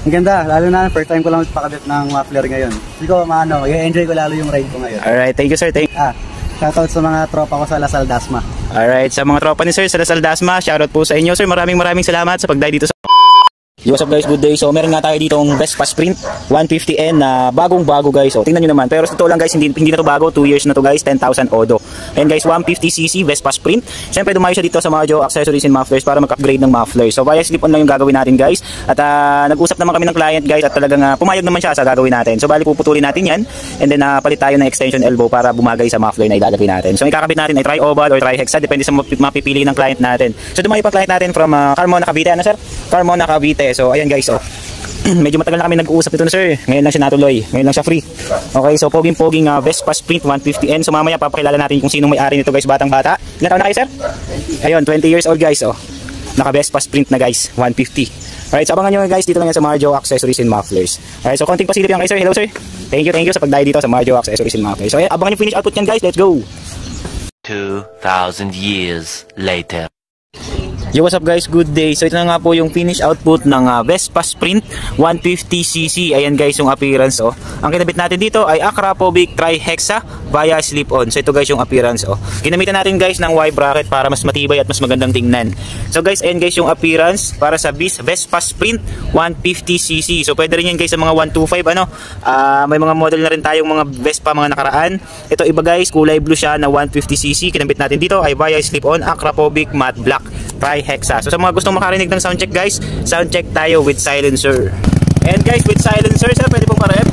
Ang ganda, lalo na first time ko lang magpakabit ng muffler ngayon. Hindi ko maano, i-enjoy ko lalo yung ride ko ngayon. Alright, thank you sir. Shoutout sa mga tropa ko sa Lasal Dasma. Alright, sa mga tropa ni sir sa Lasal Dasma, shoutout po sa inyo sir. Maraming salamat sa pagdaya dito sa... Yo, what's up guys, good day. So meron nga tayo dito ng Vespa Sprint 150N na bagong-bago guys. So tingnan nyo naman, pero sa totoo lang guys, hindi na to bago, 2 years na to guys, 10,000 odo. And guys, 150cc Vespa Sprint. Siyempre dumayo siya dito sa mga Joe Accessories and Mufflers para mag-upgrade ng mufflers. So via slip-on lang yung gagawin natin guys. At nag-usap naman kami ng client guys at talagang pumayag naman siya sa gagawin natin. So bali puputulin natin yan and then palit tayo ng extension elbow para bumagay sa muffler na ilalagay natin. So ikakabit natin ay tri-oval or tri-hexa, depende sa mapipili ng client natin. So dumayo pa client natin from Carmona, Cavite. Ano sir? Carmona, Cavite. So ayan guys, medyo matagal na kami nag-uusap nito na sir. Ngayon lang siya natuloy. Ngayon lang siya free. Okay, so poging-poging Vespa Sprint 150N. So mamaya papakilala natin kung sinong may-ari nito guys, batang-bata. Ilan taon na kayo sir? Ayun, 20 years old guys. Naka Vespa Sprint na guys, 150. Alright, so abangan nyo guys dito lang yan sa Marjo Accessories and Mufflers. Alright, so konting pasilip yan kay sir. Hello sir. Thank you sa pagdaya dito sa Marjo Accessories and Mufflers. So ayan, abangan nyo finish output yan guys. Let's go. 2,000 years later. Yo, what's up guys, good day. So ito na nga po yung finish output ng Vespa Sprint 150cc. Ayan guys yung appearance. Ang kinabit natin dito ay Akrapovic Tri-Hexa via slip-on. So ito guys yung appearance. Ginamitan natin guys ng Y-bracket para mas matibay at mas magandang tingnan. So guys, ayan guys yung appearance para sa Vespa Sprint 150cc. So pwede rin yan guys sa mga 125 ano. May mga model na rin tayong mga Vespa mga nakaraan. Ito iba guys, kulay blue siya na 150cc. Kinabit natin dito ay via slip-on Akrapovic Matte Black Tri-Hexa. So sa mga gustong makarinig ng soundcheck guys, soundcheck tayo with silencer. And guys, with silencer sir, pwede pong parep.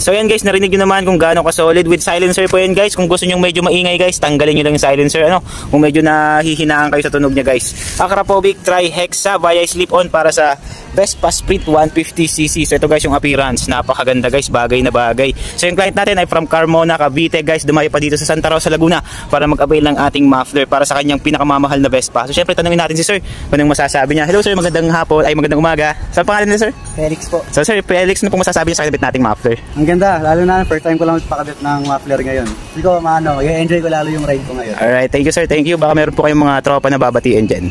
So yan guys, narinig nyo naman kung gaano ka-solid. With silencer po yan guys. Kung gusto nyo medyo maingay guys, tanggalin nyo lang yung silencer. Kung medyo nahihinaan kayo sa tunog nya guys. Akrapovic Tri-Hexa via slip-on para sa Vespa Sprint 150cc. So ito guys yung appearance. Napakaganda guys, bagay na bagay. So yung client natin ay from Carmona, Cavite guys. Dumayo pa dito sa Santa Rosa, Laguna para mag-avail ng ating muffler para sa kanyang pinakamamahal na Vespa. So syempre tanungin natin si sir kung anong masasabi niya. Hello sir, magandang hapon, ay magandang umaga. Saan pangalan niya sir? Felix po. So sir, Felix, ano pong masasabi niya sa kinabit nating muffler? Ang ganda, lalo na first time ko lang magpakabit ng muffler ngayon. Hindi ko maano, i-enjoy ko lalo yung ride ko ngayon. Alright, thank you sir, thank you. Baka meron po kayong mga tropa na babatiin dyan.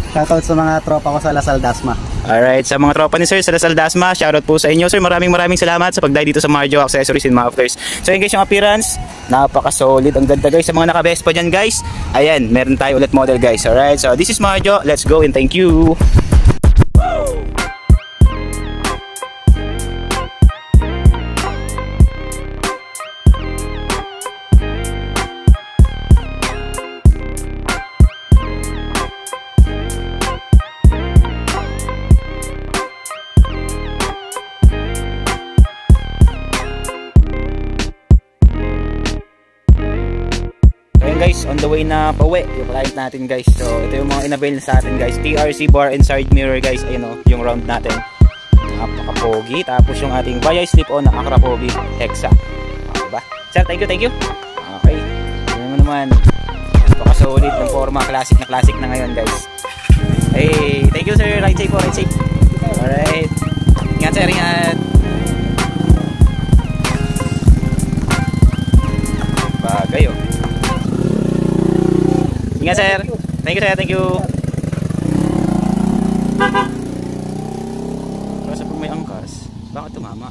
Shoutout sa mga tropa ko sa Lasal Dasma. Alright, sa mga tropa ni sir sa Lasal Dasma, shoutout po sa inyo sir. Maraming salamat sa pagdaya dito sa Marjo Accessories and Mufflers. So yun guys yung appearance, napaka-solid, ang ganda guys. Sa mga naka-Vespa dyan guys, ayan, meron tayo ulit model guys. Alright, so this is Marjo, let's go and thank you. Guys, on the way na pauwi yung client natin guys. So ito yung mga in-avail sa atin guys. TRC bar and side mirror guys. Ayun yung round natin, napaka-pogi. Tapos yung ating via slip-on na Akrapovic Hexa. Diba? Sir, thank you. Okay, yun naman, napaka-solid ng forma. Classic na ngayon guys. Hey, thank you sir. Ride safe po, ride safe. Alright, ingat sir, ingat. Bagay Ingat sir. Thank you sir, thank you. Kasi pag may angkas, bakit tumama?